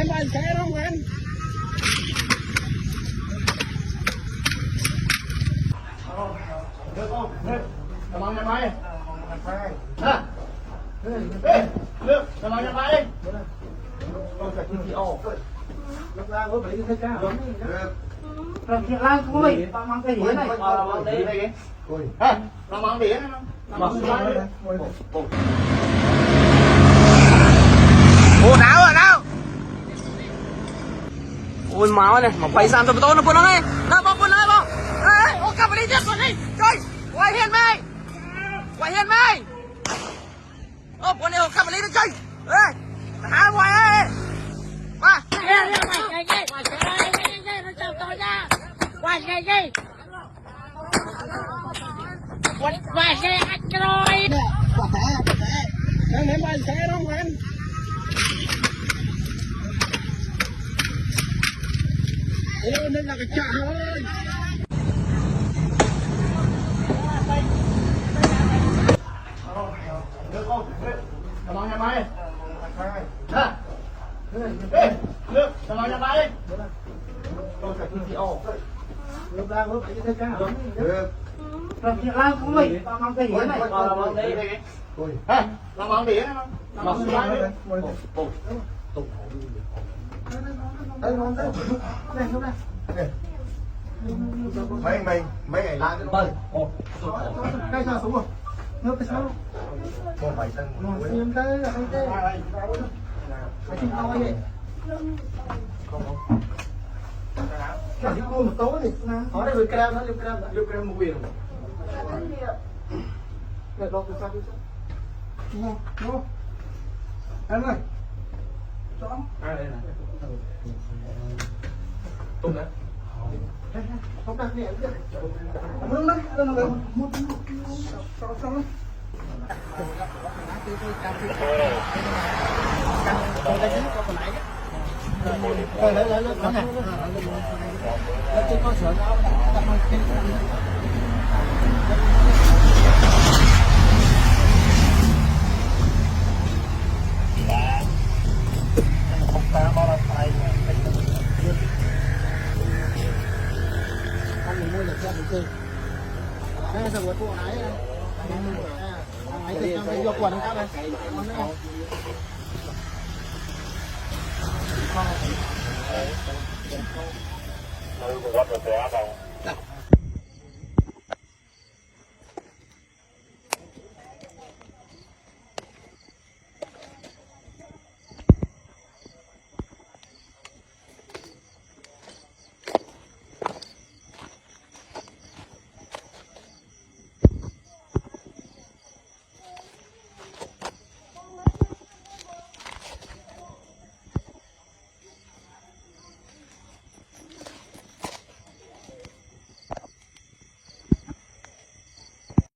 lên bài xe đâu anh. Được không? Cảm ơn nhà máy. Ha. Được, cảm ơn nhà máy. Con phải đi ô. Lúc ra có phải thấy cá. Được. Rồi chuyện lan thôi, tao mang cái đĩa này. Mang đĩa này kìa. Ha, nó mang đĩa này. Mang đĩa. Ủa nào rồi nào. Ôi máu này, mà quay sang tôi nó buồn lắm ấy. Nào bông buồn lên bông. Ê, ô cầm đi tiếp còn đi. Chơi. Quay hiền mày. Quay hiền mày. Ô buồn này cầm đi đi chơi. Ê. Hả quay ơi. Qua. Quả xe đang lên bài xe đâu anh. Ôi nên là cái chợ ơi. Được không? Cảm ơn nhà máy. Ha. Được, cảm ơn nhà máy. Con phải đi ô. Lúc ra có phải thấy cá. Được. Rồi chuyện lan thôi, tao mang cái đĩa này. Mang đĩa này kìa. Ha, nó mang đĩa này. Nó mang đĩa này. Đây ngon đấy. Này không đây. Mấy ngày lan cái đây sao xuống rồi. Nước cái sao? Con phải tân. Xem thế là không thế. Phải chịu to vậy. Cái cô một tối thì ở đây lưu kem một biển. Để đọc từ sao đi sao? Đúng. Em ơi. Rõ. Đây này. Tung đấy. Không đặt nhẹ chứ. Không đấy, nó là một xong. Lấy nó này. Lấy trên con sữa nó đặt mang cái mua được theo cái đây là một bộ này ấy thì trong cái vô quần các này What was the